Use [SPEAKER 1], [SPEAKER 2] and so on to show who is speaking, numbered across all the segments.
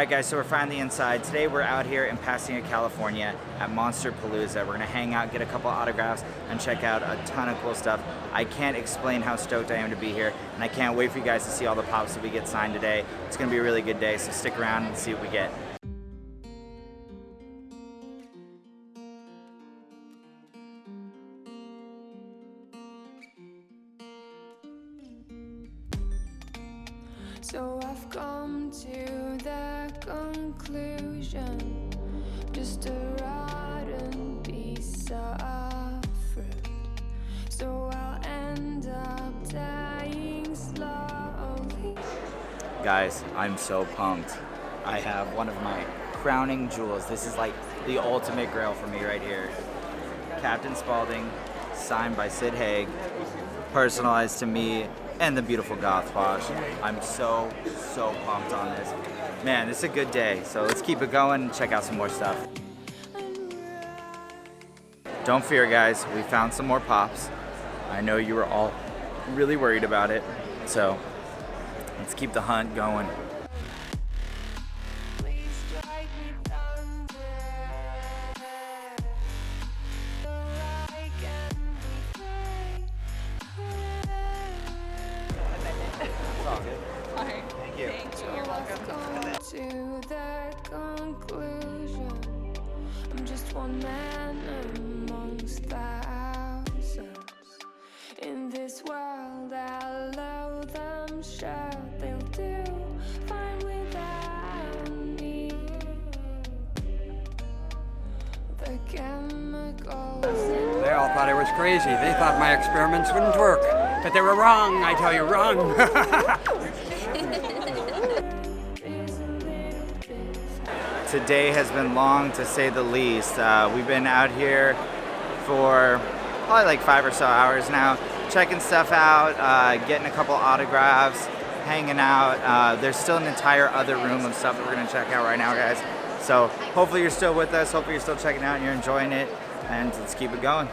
[SPEAKER 1] Alright guys, so we're finally inside. Today we're out here in Pasadena, California at Monsterpalooza. We're gonna hang out, get a couple autographs, and check out a ton of cool stuff. I can't explain how stoked I am to be here, and I can't wait for you guys to see all the pops that we get signed today. It's gonna be a really good day, so stick around and see what we get.
[SPEAKER 2] So I've come to the conclusion, just a rotten piece of fruit. So I'll end up dying slowly.
[SPEAKER 1] Guys, I'm so pumped. I have one of my crowning jewels. This is like the ultimate grail for me right here. Captain Spaulding, signed by Sid Haig, personalized to me and the beautiful Goth Wash. I'm so pumped on this. Man, this is a good day. So let's keep it going and check out some more stuff. Don't fear guys, we found some more pops. I know you were all really worried about it. So let's keep the hunt going.
[SPEAKER 2] To the conclusion, I'm just one man amongst thousands. In this world, I loathe them, sure they'll do fine without me. The chemicals in
[SPEAKER 3] They all thought I was crazy. They thought my experiments wouldn't work. But they were wrong, I tell you, wrong.
[SPEAKER 1] Today has been long to say the least. We've been out here for probably like 5 or so hours now, checking stuff out, getting a couple autographs, hanging out. There's still an entire other room of stuff that we're gonna check out right now, guys. So hopefully you're still with us, hopefully you're still checking out and you're enjoying it, and let's keep it going.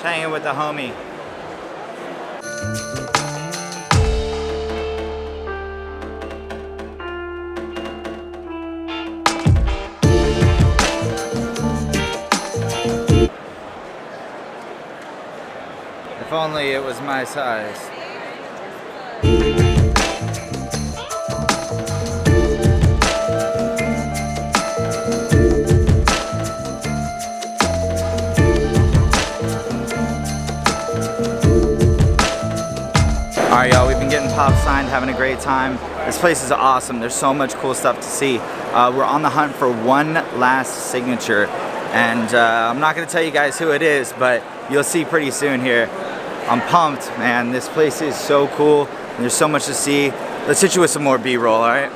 [SPEAKER 1] Hanging with the homie. If only it was my size. Alright y'all, we've been getting pop signed, having a great time. This place is awesome. There's so much cool stuff to see. We're on the hunt for one last signature, and I'm not going to tell you guys who it is, but you'll see pretty soon here. I'm pumped, man. This place is so cool, and there's so much to see. Let's hit you with some more B-roll, alright?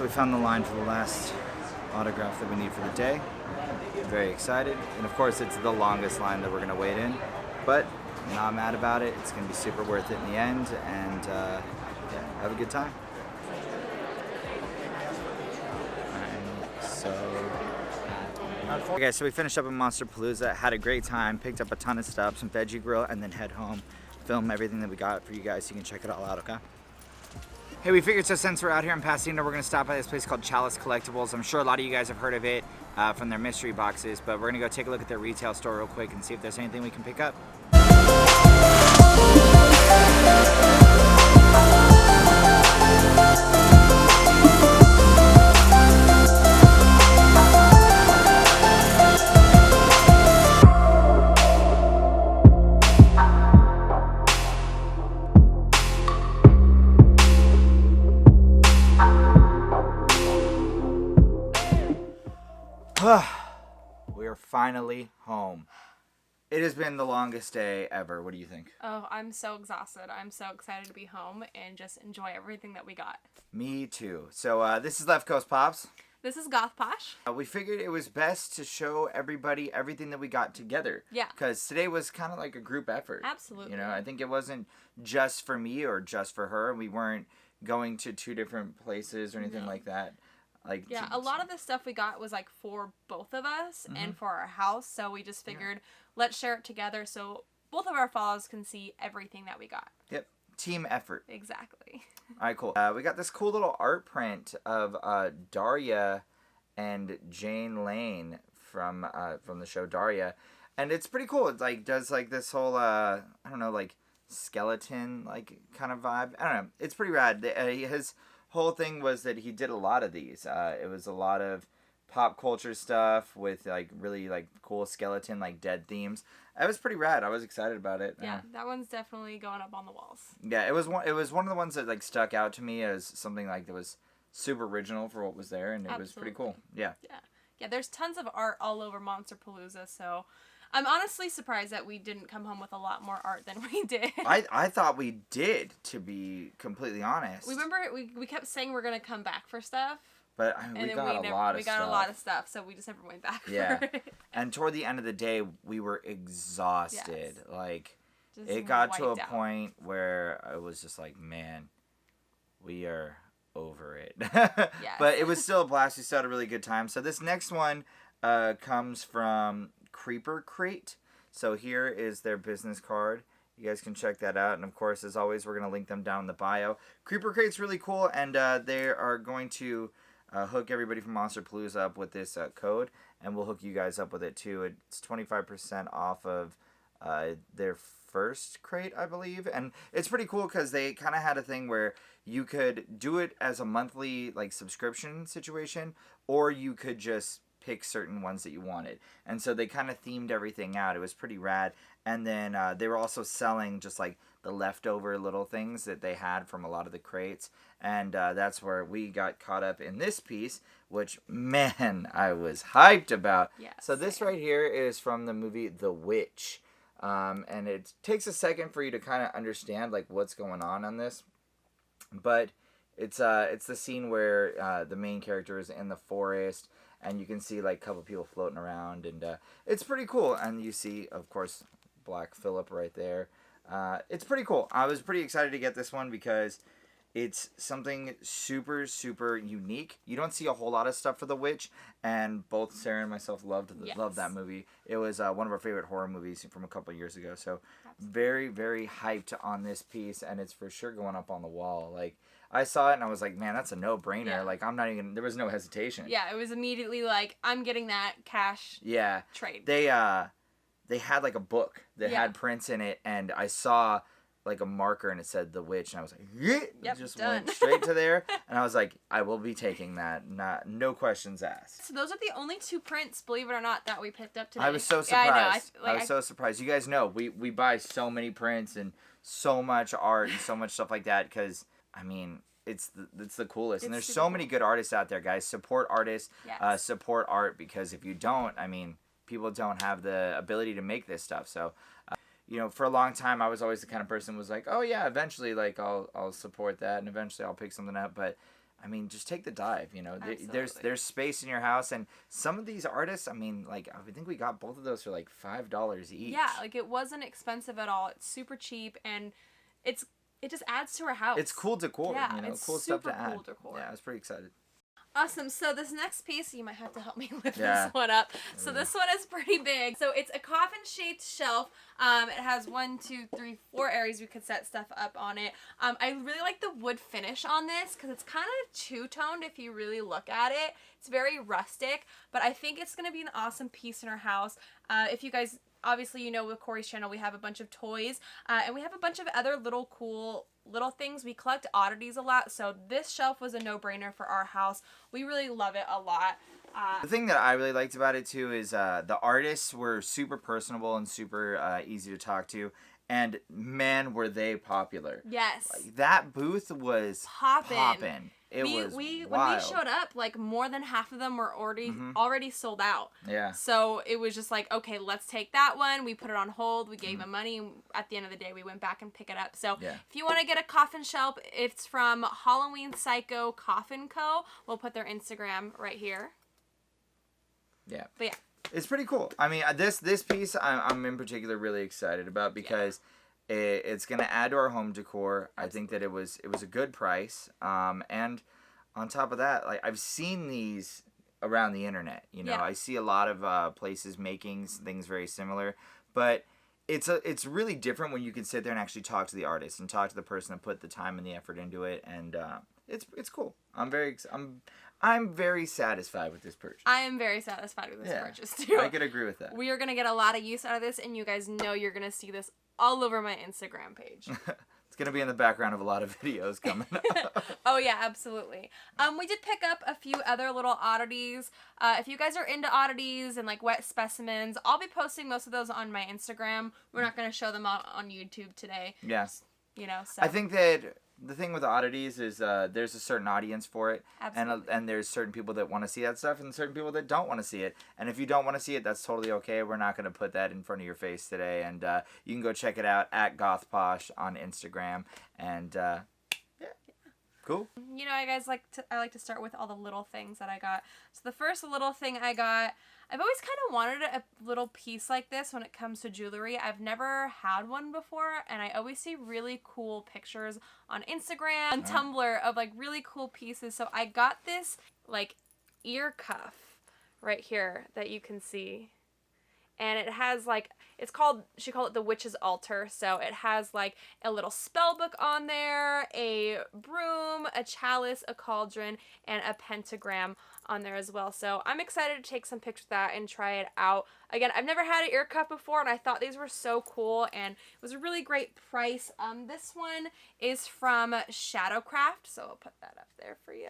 [SPEAKER 1] so we found the line for the last autograph that we need for the day. Very excited. And of course, it's the longest line that we're going to wait in. But I'm not mad about it. It's going to be super worth it in the end. And yeah, have a good time. Okay, so we finished up at Monsterpalooza, had a great time, picked up a ton of stuff, some veggie grill, and then head home, film everything that we got for you guys so you can check it all out, okay? Hey, we figured so since we're out here in Pasadena, we're gonna stop by this place called Chalice Collectibles. I'm sure a lot of you guys have heard of it from their mystery boxes, but we're gonna go take a look at their retail store real quick and see if there's anything we can pick up. We are finally home. It has been the longest day ever. What do you think?
[SPEAKER 4] Oh, I'm so exhausted. I'm so excited to be home and just enjoy everything that we got.
[SPEAKER 1] Me too. So this is Left Coast Pops.
[SPEAKER 4] This is Goth Posh.
[SPEAKER 1] We figured it was best to show everybody everything that we got together.
[SPEAKER 4] Yeah.
[SPEAKER 1] Because today was kind of like a group effort.
[SPEAKER 4] Absolutely.
[SPEAKER 1] You know, I think it wasn't just for me or just for her. We weren't going to two different places or anything like that. Like,
[SPEAKER 4] yeah, a lot of the stuff we got was like for both of us and for our house, so we just figured let's share it together so both of our followers can see everything that we got. Yep,
[SPEAKER 1] team effort.
[SPEAKER 4] Exactly.
[SPEAKER 1] All right, cool. We got this cool little art print of Daria and Jane Lane from the show Daria, and it's pretty cool. It like does like this whole I don't know, like skeleton like kind of vibe. I don't know. It's pretty rad. His whole thing was that he did a lot of these. It was a lot of pop culture stuff with like really like cool skeleton like dead themes. It was pretty rad. I was excited about it.
[SPEAKER 4] Yeah, that one's definitely going up on the walls.
[SPEAKER 1] Yeah, it was one of the ones that like stuck out to me as something like that was super original for what was there, and it was pretty cool. Yeah.
[SPEAKER 4] Yeah. There's tons of art all over Monsterpalooza, so I'm honestly surprised that we didn't come home with a lot more art than we did.
[SPEAKER 1] I thought we did, to be completely honest.
[SPEAKER 4] We remember we kept saying we're going to come back for stuff.
[SPEAKER 1] But we got a lot of stuff,
[SPEAKER 4] so we just never went back for
[SPEAKER 1] it. And toward the end of the day, we were exhausted.
[SPEAKER 4] Yes.
[SPEAKER 1] Like,
[SPEAKER 4] just
[SPEAKER 1] it got to a point where I was just like, man, we are over it. Yes. But it was still a blast. We still had a really good time. So this next one comes from Creeper Crate. So here is their business card. You guys can check that out. And of course, as always, we're going to link them down in the bio. Creeper Crate's really cool, and they are going to hook everybody from Monsterpalooza up with this code, and we'll hook you guys up with it too. It's 25% off of their first crate, I believe. And it's pretty cool because they kind of had a thing where you could do it as a monthly like subscription situation, or you could just pick certain ones that you wanted. And so they kind of themed everything out. It was pretty rad. And then they were also selling just like the leftover little things that they had from a lot of the crates. And that's where we got caught up in this piece, which, man, I was hyped about.
[SPEAKER 4] Yes.
[SPEAKER 1] So this right here is from the movie The Witch. And it takes a second for you to kind of understand like what's going on this. But it's the scene where the main character is in the forest, and you can see like a couple people floating around, and it's pretty cool. And you see, of course, Black Phillip right there. It's pretty cool. I was pretty excited to get this one because it's something super, super unique. You don't see a whole lot of stuff for The Witch, and both Sarah and myself loved that movie. It was one of our favorite horror movies from a couple years ago. So very, very hyped on this piece, and it's for sure going up on the wall. Like, I saw it and I was like, man, that's a no-brainer. Yeah. Like, I'm not even, there was no hesitation.
[SPEAKER 4] Yeah, it was immediately like, I'm getting that cash trade.
[SPEAKER 1] They had like a book that had prints in it, and I saw like a marker and it said The Witch, and I was like,
[SPEAKER 4] yep,
[SPEAKER 1] just
[SPEAKER 4] done.
[SPEAKER 1] Went straight to there, and I was like, I will be taking that, no questions asked.
[SPEAKER 4] So those are the only 2 prints, believe it or not, that we picked up today.
[SPEAKER 1] I was so surprised.
[SPEAKER 4] Yeah, I know.
[SPEAKER 1] I was so surprised. You guys know we buy so many prints and so much art and so much stuff like that because, I mean, it's the coolest. And there's so many good artists out there, guys. Support artists. Yes. Support art, because if you don't, I mean, people don't have the ability to make this stuff. So, you know, for a long time, I was always the kind of person who was like, oh yeah, eventually, like I'll support that, and eventually I'll pick something up. But I mean, just take the dive, you know.
[SPEAKER 4] Absolutely.
[SPEAKER 1] There's space in your house, and some of these artists, I mean, like, I think we got both of those for like $5 each.
[SPEAKER 4] Yeah, like it wasn't expensive at all. It's super cheap, and it just adds to our house.
[SPEAKER 1] It's cool decor,
[SPEAKER 4] Yeah,
[SPEAKER 1] you know,
[SPEAKER 4] it's
[SPEAKER 1] cool stuff to
[SPEAKER 4] super
[SPEAKER 1] add.
[SPEAKER 4] cool decor.
[SPEAKER 1] Yeah, I was pretty excited.
[SPEAKER 4] Awesome. So this next piece, you might have to help me lift
[SPEAKER 1] Yeah.
[SPEAKER 4] this one up. So this one is pretty big. So it's a coffin-shaped shelf. It has 1, 2, 3, 4 areas we could set stuff up on it. I really like the wood finish on this because it's kind of two-toned if you really look at it. It's very rustic, but I think it's going to be an awesome piece in our house. If you guys, obviously, you know, with Corey's channel, we have a bunch of toys, and we have a bunch of other little cool little things. We collect oddities a lot, so this shelf was a no-brainer for our house. We really love it a lot.
[SPEAKER 1] The thing that I really liked about it too is the artists were super personable and super easy to talk to, and man, were they popular.
[SPEAKER 4] Yes.
[SPEAKER 1] Like, that booth was poppin'. It was
[SPEAKER 4] when
[SPEAKER 1] wild.
[SPEAKER 4] we showed up, like more than half of them were already sold out.
[SPEAKER 1] Yeah.
[SPEAKER 4] So it was just like, okay, let's take that one. We put it on hold. We gave them money. And at the end of the day, we went back and pick it up. So
[SPEAKER 1] Yeah.
[SPEAKER 4] if you want to get a coffin shelf, it's from Halloween Psycho Coffin Co. We'll put their Instagram right here.
[SPEAKER 1] Yeah.
[SPEAKER 4] But yeah.
[SPEAKER 1] It's pretty cool. I mean, this piece I'm in particular really excited about because it's going to add to our home decor. I think that it was a good price. And on top of that, like, I've seen these around the internet. You know,
[SPEAKER 4] Yeah.
[SPEAKER 1] I see a lot of places making things very similar, but it's really different when you can sit there and actually talk to the artist and talk to the person that put the time and the effort into it, and it's cool. I'm very satisfied with this purchase.
[SPEAKER 4] I am very satisfied with this purchase too.
[SPEAKER 1] I could agree with that.
[SPEAKER 4] We are going to get a lot of use out of this, and you guys know you're going to see this all over my Instagram page.
[SPEAKER 1] It's going to be in the background of a lot of videos coming up.
[SPEAKER 4] Oh yeah, absolutely. We did pick up a few other little oddities. If you guys are into oddities and like wet specimens, I'll be posting most of those on my Instagram. We're not going to show them on YouTube today.
[SPEAKER 1] Yes.
[SPEAKER 4] You know, so.
[SPEAKER 1] I think that the thing with oddities is there's a certain audience for it.
[SPEAKER 4] Absolutely.
[SPEAKER 1] And there's certain people that want to see that stuff and certain people that don't want to see it. And if you don't want to see it, that's totally okay. We're not going to put that in front of your face today. And you can go check it out at GothPosh on Instagram. And yeah. Cool.
[SPEAKER 4] You know, I like to start with all the little things that I got. So the first little thing I got, I've always kind of wanted a little piece like this when it comes to jewelry. I've never had one before, and I always see really cool pictures on Instagram and Tumblr of like really cool pieces. So I got this like ear cuff right here that you can see. And it has like, she called it the Witch's Altar. So it has like a little spell book on there, a broom, a chalice, a cauldron, and a pentagram on there as well. So I'm excited to take some pictures of that and try it out. Again, I've never had an ear cuff before, and I thought these were so cool, and it was a really great price. This one is from Shadowcraft, so I'll put that up there for you.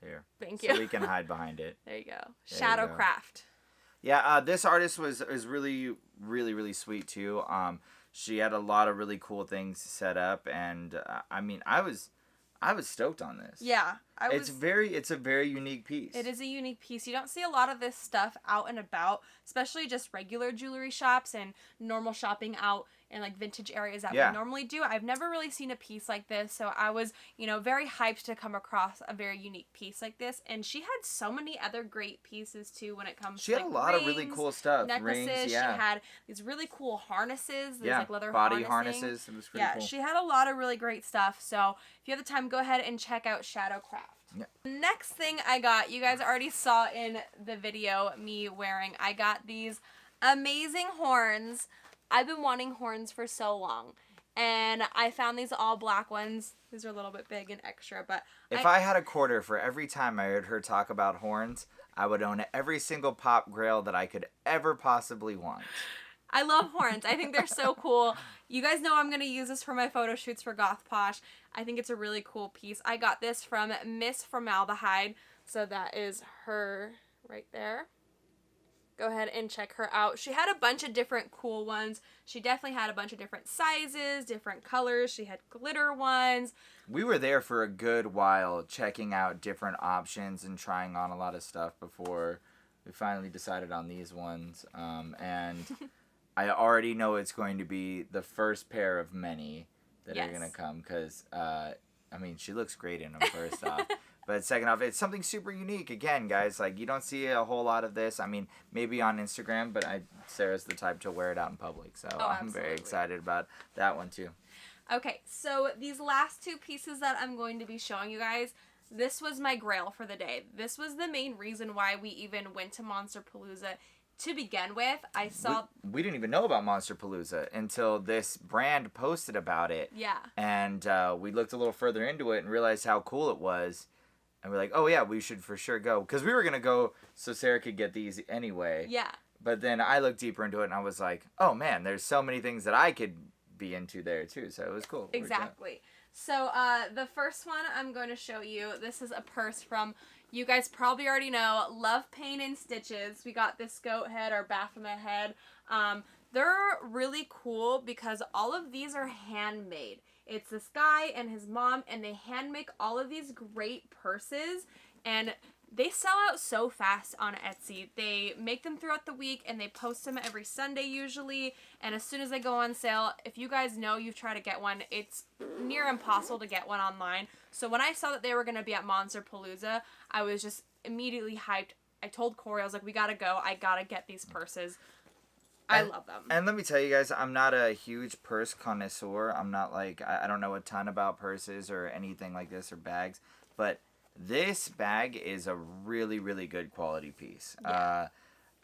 [SPEAKER 1] Here.
[SPEAKER 4] Thank
[SPEAKER 1] So
[SPEAKER 4] you.
[SPEAKER 1] we can hide behind it.
[SPEAKER 4] There you go.
[SPEAKER 1] There you go.
[SPEAKER 4] Shadowcraft.
[SPEAKER 1] Yeah, this artist is really, really, really sweet too. She had a lot of really cool things set up, and I mean, I was stoked on this.
[SPEAKER 4] Yeah,
[SPEAKER 1] It's a very unique piece.
[SPEAKER 4] It is a unique piece. You don't see a lot of this stuff out and about, especially just regular jewelry shops and normal shopping out in like vintage areas that we normally do. I've never really seen a piece like this, so I was, you know, very hyped to come across a very unique piece like this. And she had so many other great pieces too when it comes
[SPEAKER 1] She
[SPEAKER 4] to
[SPEAKER 1] had
[SPEAKER 4] like,
[SPEAKER 1] a lot
[SPEAKER 4] rings,
[SPEAKER 1] of really cool stuff.
[SPEAKER 4] necklaces.
[SPEAKER 1] Rings,
[SPEAKER 4] She had these really cool harnesses, these like leather
[SPEAKER 1] body
[SPEAKER 4] harnessing.
[SPEAKER 1] harnesses. It was pretty cool.
[SPEAKER 4] She had a lot of really great stuff. So if you have the time, go ahead and check out Shadowcraft.
[SPEAKER 1] Yeah.
[SPEAKER 4] Next thing I got, you guys already saw in the video me wearing. I got these amazing horns. I've been wanting horns for so long, and I found these all black ones. These are a little bit big and extra, but
[SPEAKER 1] if I had a quarter for every time I heard her talk about horns, I would own every single pop grail that I could ever possibly want.
[SPEAKER 4] I love horns. I think they're so cool. You guys know I'm going to use this for my photo shoots for GothPosh. I think it's a really cool piece. I got this from Miss Formaldehyde, so that is her right there. Go ahead and check her out. She had a bunch of different cool ones. She definitely had a bunch of different sizes, different colors. She had glitter ones.
[SPEAKER 1] We were there for a good while checking out different options and trying on a lot of stuff before we finally decided on these ones. And I already know it's going to be the first pair of many that are going to come because I mean, she looks great in them, first off. But second off, it's something super unique. Again, guys, like, you don't see a whole lot of this. I mean, maybe on Instagram, but Sarah's the type to wear it out in public. So I'm very excited about that one, too.
[SPEAKER 4] Okay, so these last two pieces that I'm going to be showing you guys, this was my grail for the day. This was the main reason why we even went to Monsterpalooza to begin with. I saw...
[SPEAKER 1] We didn't even know about Monsterpalooza until this brand posted about it.
[SPEAKER 4] Yeah.
[SPEAKER 1] And we looked a little further into it and realized how cool it was. And we're like, oh, yeah, we should for sure go. Because we were going to go so Sarah could get these anyway.
[SPEAKER 4] Yeah.
[SPEAKER 1] But then I looked deeper into it, and I was like, oh, man, there's so many things that I could be into there, too. So it was cool.
[SPEAKER 4] Exactly. So the first one I'm going to show you, this is a purse from, you guys probably already know, Love, Pain, and Stitches. We got this goat head or Baphomet head. They're really cool because all of these are handmade. It's this guy and his mom, and they hand make all of these great purses, and they sell out so fast on Etsy. They make them throughout the week, and they post them every Sunday usually, and as soon as they go on sale, if you guys know you've tried to get one, it's near impossible to get one online. So when I saw that they were going to be at Monsterpalooza, I was just immediately hyped. I told Corey, I was like, we gotta go. I gotta get these purses. I love them.
[SPEAKER 1] And let me tell you guys, I'm not a huge purse connoisseur. I'm not like, I don't know a ton about purses or anything like this or bags. But this bag is a really, really good quality piece.
[SPEAKER 4] Yeah.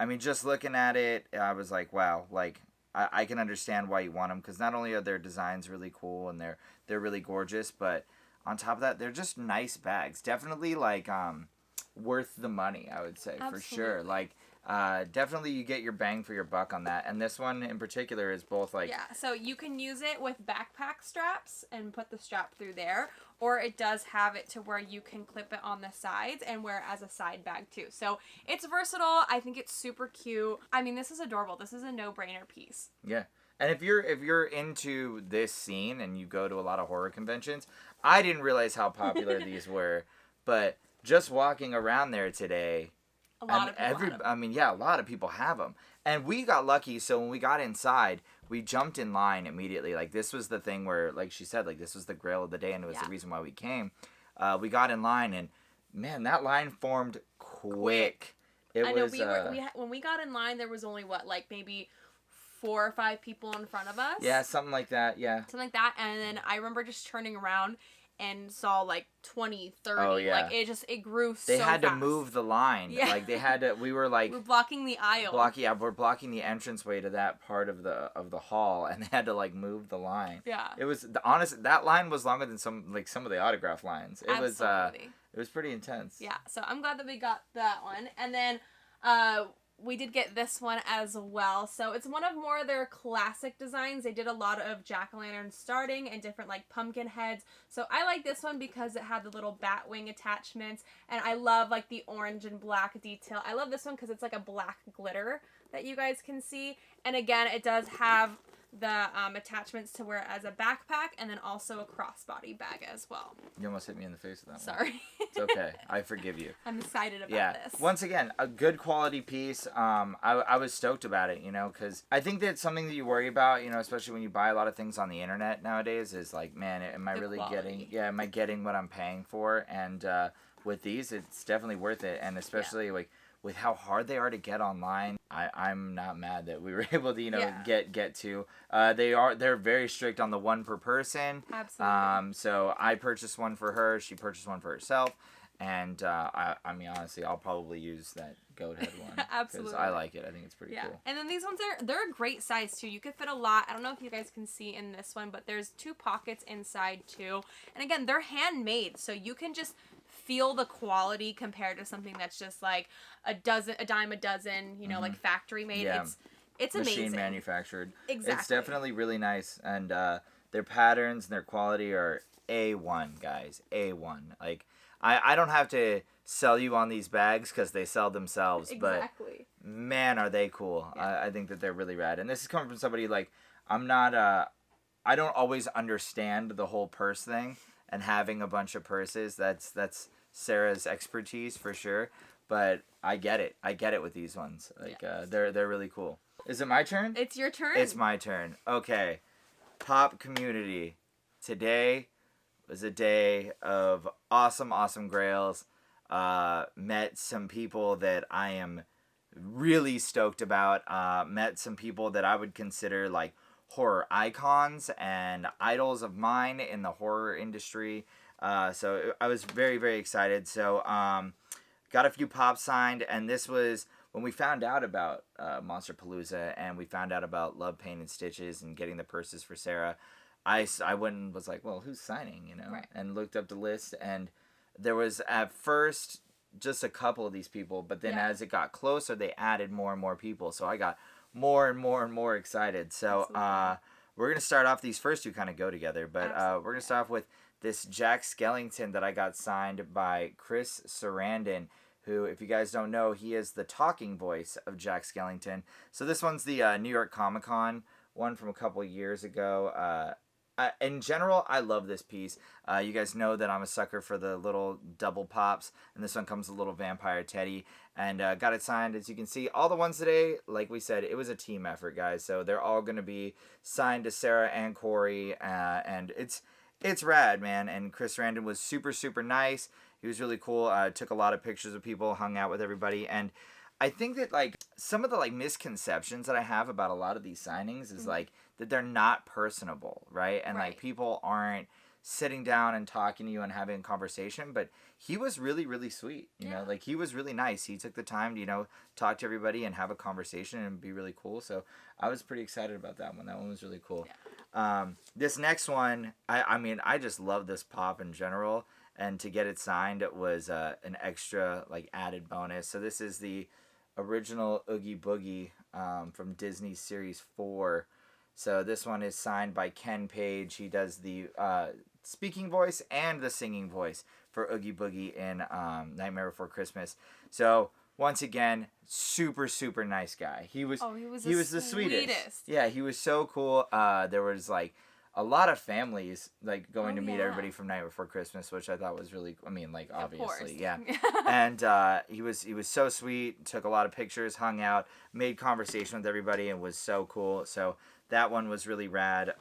[SPEAKER 1] I mean, just looking at it, I was like, wow, like, I can understand why you want them. Because not only are their designs really cool and they're really gorgeous, but on top of that, they're just nice bags. Definitely, like, worth the money, I would say,
[SPEAKER 4] Absolutely.
[SPEAKER 1] for sure. Like, definitely you get your bang for your buck on that. And this one in particular is both like...
[SPEAKER 4] Yeah, so you can use it with backpack straps and put the strap through there. Or it does have it to where you can clip it on the sides and wear it as a side bag too. So it's versatile. I think it's super cute. I mean, this is adorable. This is a no-brainer piece.
[SPEAKER 1] Yeah. And if you're into this scene and you go to a lot of horror conventions, I didn't realize how popular these were. But just walking around there today...
[SPEAKER 4] A lot of people have them.
[SPEAKER 1] I mean, yeah, a lot of people have them. And we got lucky, so when we got inside, we jumped in line immediately. Like, this was the thing where, like she said, like, this was the grail of the day, and it was the reason why we came. We got in line, and, man, that line formed quick.
[SPEAKER 4] I know, when we got in line, there was only, maybe 4 or 5 people in front of us?
[SPEAKER 1] Yeah, something like that, yeah.
[SPEAKER 4] Something like that, and then I remember just turning around and saw 20, 30.
[SPEAKER 1] Oh, yeah.
[SPEAKER 4] Like, it grew so fast.
[SPEAKER 1] They had to move the line.
[SPEAKER 4] Yeah.
[SPEAKER 1] Like, they had to, we were like...
[SPEAKER 4] We're blocking the aisle.
[SPEAKER 1] We're blocking the entranceway to that part of the hall, and they had to, move the line.
[SPEAKER 4] Yeah.
[SPEAKER 1] It was, honest, that line was longer than some of the autograph lines. It
[SPEAKER 4] Absolutely.
[SPEAKER 1] It was pretty intense.
[SPEAKER 4] Yeah, so I'm glad that we got that one. And then, we did get this one as well. So it's one of more of their classic designs. They did a lot of jack-o'-lantern starting and different pumpkin heads. So I like this one because it had the little bat wing attachments. And I love the orange and black detail. I love this one because it's a black glitter that you guys can see. And again, it does have the attachments to wear as a backpack and then also a crossbody bag as well.
[SPEAKER 1] You almost hit me in the face with that one.
[SPEAKER 4] Sorry.
[SPEAKER 1] It's okay. I forgive you.
[SPEAKER 4] I'm excited about this.
[SPEAKER 1] Once again, a good quality piece. I was stoked about it, because I think that's something that you worry about, especially when you buy a lot of things on the internet nowadays is man, am I really am I getting what I'm paying for? And with these, it's definitely worth it. And especially with how hard they are to get online, I'm not mad that we were able to get to. They're very strict on the one per person.
[SPEAKER 4] Absolutely.
[SPEAKER 1] So I purchased one for her. She purchased one for herself. And I mean, honestly, I'll probably use that goat head one.
[SPEAKER 4] Absolutely.
[SPEAKER 1] Because I like it. I think it's pretty cool.
[SPEAKER 4] And then these ones they're a great size too. You could fit a lot. I don't know if you guys can see in this one, but there's 2 pockets inside too. And again, they're handmade, so you can just feel the quality compared to something that's just a dime a dozen, factory made.
[SPEAKER 1] Yeah.
[SPEAKER 4] It's amazing.
[SPEAKER 1] Machine manufactured.
[SPEAKER 4] Exactly.
[SPEAKER 1] It's definitely really nice, and their patterns and their quality are A1, guys. A1. I don't have to sell you on these bags because they sell themselves,
[SPEAKER 4] Exactly.
[SPEAKER 1] But man, are they cool. Yeah. I think that they're really rad. And this is coming from somebody I'm not, I don't always understand the whole purse thing and having a bunch of purses. That's Sarah's expertise for sure. But I get it. I get it with these ones. They're really cool. Is it my turn?
[SPEAKER 4] It's your turn.
[SPEAKER 1] It's my turn. Okay. Pop community. Today, It was a day of awesome Grails. Met some people that I am really stoked about. Met some people that I would consider like horror icons and idols of mine in the horror industry. So I was very excited. So got a few pops signed, and this was when we found out about Monsterpalooza and we found out about Love, Pain, and Stitches and getting the purses for Sarah. I went and was like, well, who's signing, you know?
[SPEAKER 4] Right.
[SPEAKER 1] And looked up the list, and there was at first just a couple of these people, but then as it got closer, they added more and more people. So I got more and more excited. So we're going to start off, these first two kind of go together, but we're going to start off with this Jack Skellington that I got signed by Chris Sarandon, who, if you guys don't know, he is the talking voice of Jack Skellington. So this one's the New York Comic Con one from a couple of years ago. In general, I love this piece. You guys know that I'm a sucker for the little double pops, and this one comes with a little vampire teddy, and got it signed. As you can see, all the ones today, like we said, it was a team effort, guys. So they're all going to be signed to Sarah and Corey, and it's rad, man. And Chris Randon was super nice. He was really cool. Took a lot of pictures of people, hung out with everybody, and I think that like some of the like misconceptions that I have about a lot of these signings is like that they're not personable, right? And like people aren't sitting down and talking to you and having a conversation, but he was really sweet, you know, like he was really nice. He took the time to, you know, talk to everybody and have a conversation and be really cool. So I was pretty excited about that one. That one was really cool. This next one, I mean, I just love this pop in general, and to get it signed was an extra like added bonus. So this is the original Oogie Boogie from Disney Series 4. So this one is signed by Ken Page. He does the speaking voice and the singing voice for Oogie Boogie in Nightmare Before Christmas. So once again, super nice guy. He was the sweetest. Yeah, he was so cool. There was like a lot of families like going to meet everybody from Night Before Christmas, which I thought was really, I mean, like obviously, yeah. And he was so sweet. Took a lot of pictures, hung out, made conversation with everybody, and was so cool. So that one was really rad.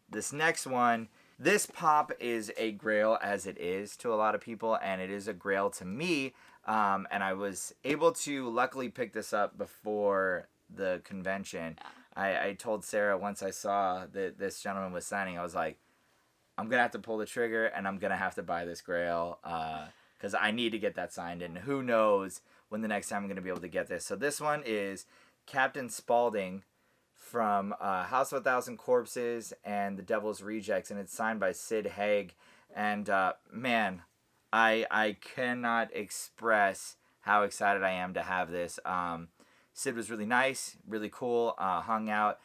[SPEAKER 1] This next one, this pop is a grail as it is to a lot of people, and it is a grail to me. And I was able to luckily pick this up before the convention. I told Sarah once I saw that this gentleman was signing, I was like, I'm going to have to pull the trigger, and I'm going to have to buy this grail because I need to get that signed, and who knows when the next time I'm going to be able to get this. So this one is Captain Spaulding from House of a Thousand Corpses and The Devil's Rejects, and it's signed by Sid Haig. And man, I cannot express how excited I am to have this. Sid was really nice, really cool, hung out,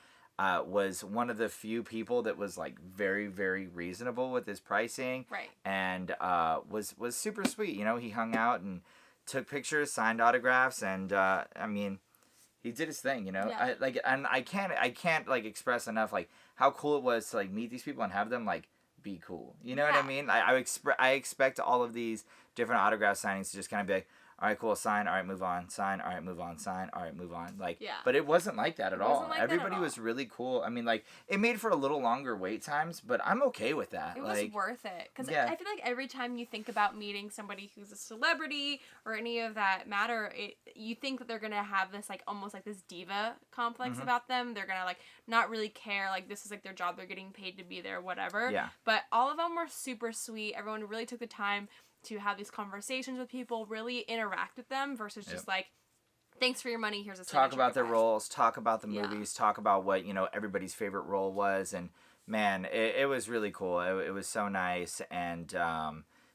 [SPEAKER 1] was one of the few people that was like very reasonable with his pricing, and was super sweet. You know, he hung out and took pictures, signed autographs, and I mean, he did his thing, you know. I can't like express enough like how cool it was to like meet these people and have them like be cool. You know what I mean? I expect all of these different autograph signings to just kind of be like, all right, cool, sign, all right, move on, sign, all right, move on, sign, all right, move on. Like, but it wasn't like that at all. Everybody was really cool. I mean, like, it made for a little longer wait times, but I'm okay with that.
[SPEAKER 4] It was worth it. Because I feel like every time you think about meeting somebody who's a celebrity or any of that matter, you think that they're going to have this, like, almost like this diva complex about them. They're going to, like, not really care. Like, this is, like, their job. They're getting paid to be there, whatever. Yeah. But all of them were super sweet. Everyone really took the time to have these conversations with people, really interact with them versus just like, thanks for your money, here's a signature.
[SPEAKER 1] Talk about their roles, talk about the movies, talk about what, you know, everybody's favorite role was, and man, it was really cool. It was so nice, and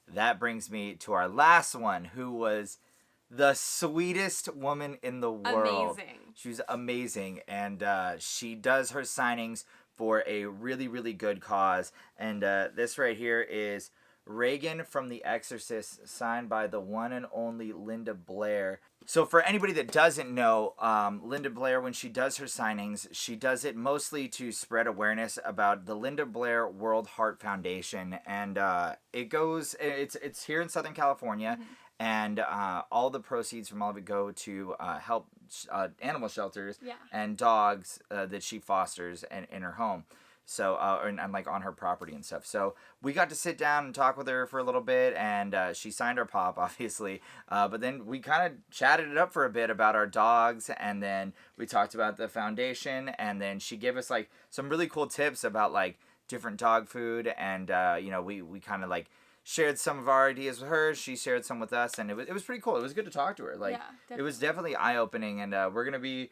[SPEAKER 1] that brings me to our last one, who was the sweetest woman in the world. Amazing. She was amazing, and she does her signings for a really good cause, and this right here is Reagan from The Exorcist, signed by the one and only Linda Blair. So for anybody that doesn't know, Linda Blair, when she does her signings, she does it mostly to spread awareness about the Linda Blair World Heart Foundation. And it's here in Southern California, and all the proceeds from all of it go to help animal shelters and dogs that she fosters in her home. So, and like on her property and stuff. So we got to sit down and talk with her for a little bit, and she signed our pop, obviously. But then we kind of chatted it up for a bit about our dogs, and then we talked about the foundation, and then she gave us like some really cool tips about like different dog food, and you know, we kind of like shared some of our ideas with her. She shared some with us, and it was pretty cool. It was good to talk to her. Like, it was definitely eye opening, and we're gonna be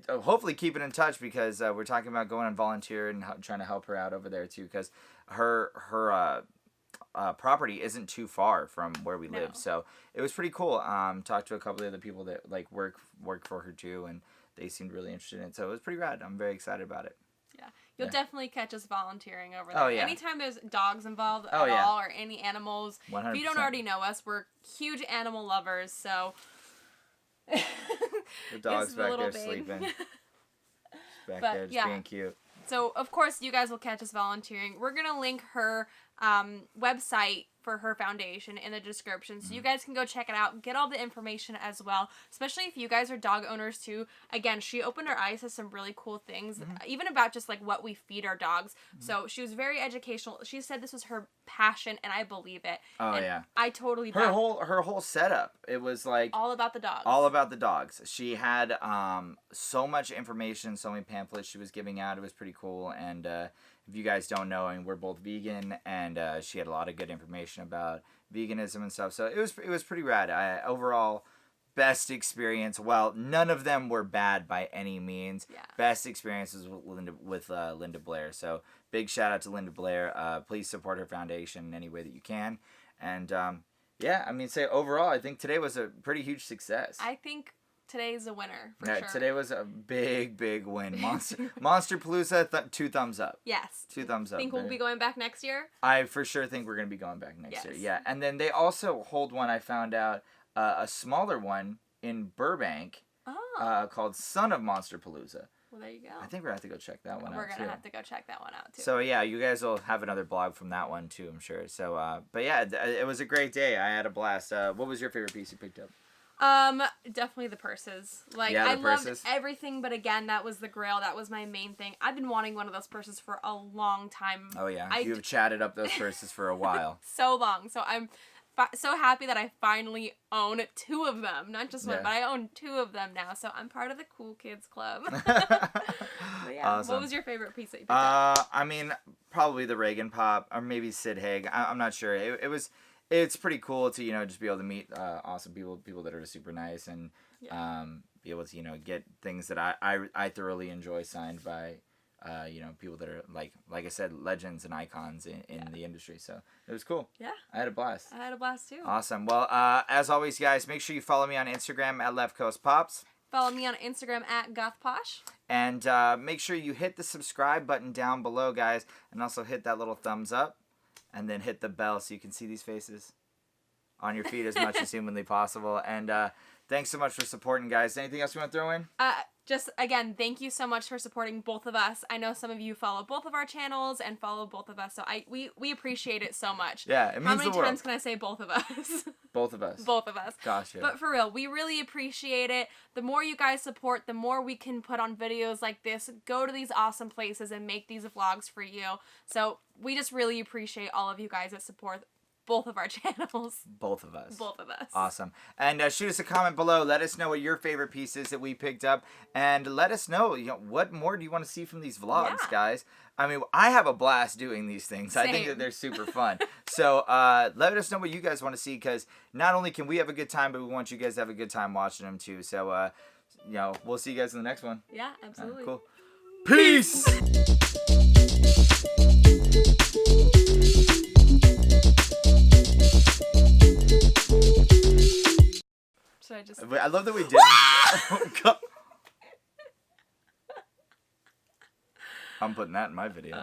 [SPEAKER 1] hopefully keeping in touch because we're talking about going and volunteer and trying to help her out over there too, because her property isn't too far from where we live. So it was pretty cool. Talked to a couple of other people that like work for her too, and they seemed really interested in it. So it was pretty rad. I'm very excited about it.
[SPEAKER 4] Yeah. You'll definitely catch us volunteering over there.
[SPEAKER 1] Oh, yeah.
[SPEAKER 4] Anytime there's dogs involved at all, or any animals.
[SPEAKER 1] 100%.
[SPEAKER 4] If you don't already know us, we're huge animal lovers, so...
[SPEAKER 1] The dog's back there sleeping. Back there just being cute.
[SPEAKER 4] So, of course, you guys will catch us volunteering. We're going to link her website for her foundation in the description, so you guys can go check it out, get all the information as well, especially if you guys are dog owners too. Again, she opened her eyes to some really cool things, even about just like what we feed our dogs. So she was very educational. She said this was her passion, and I believe it.
[SPEAKER 1] Oh,
[SPEAKER 4] and
[SPEAKER 1] yeah.
[SPEAKER 4] I totally
[SPEAKER 1] her whole setup, it was like
[SPEAKER 4] all about the dogs.
[SPEAKER 1] All about the dogs. She had so much information, so many pamphlets she was giving out. It was pretty cool. And if you guys don't know, I mean, we're both vegan, and she had a lot of good information about veganism and stuff. So it was pretty rad. Overall, best experience. Well, none of them were bad by any means. Yeah. Best experiences with Linda Blair. So big shout out to Linda Blair. Please support her foundation in any way that you can. And yeah, I mean, overall, I think today was a pretty huge success.
[SPEAKER 4] I think today's a winner, for sure.
[SPEAKER 1] Today was a big win. Monsterpalooza, 2 thumbs up.
[SPEAKER 4] Yes.
[SPEAKER 1] 2 thumbs up.
[SPEAKER 4] Think we'll be going back next year?
[SPEAKER 1] I for sure think we're going to be going back next year. Yeah. And then they also hold one, I found out, a smaller one in Burbank called Son of Monsterpalooza.
[SPEAKER 4] Well, there you go.
[SPEAKER 1] I think we're going to have to go check that one out,
[SPEAKER 4] We're going to have to go check that one out, too.
[SPEAKER 1] So, yeah, you guys will have another blog from that one, too, I'm sure. So, but yeah, it was a great day. I had a blast. What was your favorite piece you picked up?
[SPEAKER 4] Definitely the purses. Like,
[SPEAKER 1] yeah,
[SPEAKER 4] I loved everything, but again, that was the Grail. That was my main thing. I've been wanting one of those purses for a long time.
[SPEAKER 1] Oh, yeah. You've chatted up those purses for a while.
[SPEAKER 4] So long. So I'm so happy that I finally own 2 of them. Not just one, but I own 2 of them now. So I'm part of the cool kids club. But yeah, awesome. What was your favorite piece that you picked up?
[SPEAKER 1] I mean, probably the Reagan Pop, or maybe Sid Haig. I'm not sure. It's pretty cool to, just be able to meet awesome people that are super nice, and be able to, get things that I thoroughly enjoy signed by, people that are like I said, legends and icons in the industry. So it was cool. Yeah. I had a blast.
[SPEAKER 4] I had a blast too.
[SPEAKER 1] Awesome. Well, as always, guys, make sure you follow me on Instagram at Left Coast Pops.
[SPEAKER 4] Follow me on Instagram at GothPosh.
[SPEAKER 1] And make sure you hit the subscribe button down below, guys, and also hit that little thumbs up. And then hit the bell so you can see these faces on your feed as much as humanly possible. And thanks so much for supporting, guys. Anything else you want to throw in?
[SPEAKER 4] Just, again, thank you so much for supporting both of us. I know some of you follow both of our channels and follow both of us, so we appreciate it so much.
[SPEAKER 1] Yeah, it means
[SPEAKER 4] How many
[SPEAKER 1] the world.
[SPEAKER 4] times can I say both of us?
[SPEAKER 1] Both of us.
[SPEAKER 4] Both of us.
[SPEAKER 1] Gosh, yeah.
[SPEAKER 4] But for real, we really appreciate it. The more you guys support, the more we can put on videos like this, go to these awesome places and make these vlogs for you. So we just really appreciate all of you guys that support both of our channels.
[SPEAKER 1] Both of us.
[SPEAKER 4] Both of us.
[SPEAKER 1] Awesome. And shoot us a comment below. Let us know what your favorite piece is that we picked up. And let us know, what more do you want to see from these vlogs, guys? I mean, I have a blast doing these things. Same. I think that they're super fun. So let us know what you guys want to see, because not only can we have a good time, but we want you guys to have a good time watching them too. So, we'll see you guys in the next one.
[SPEAKER 4] Yeah, absolutely.
[SPEAKER 1] Cool. Peace! I love that we didn't. I'm putting that in my video.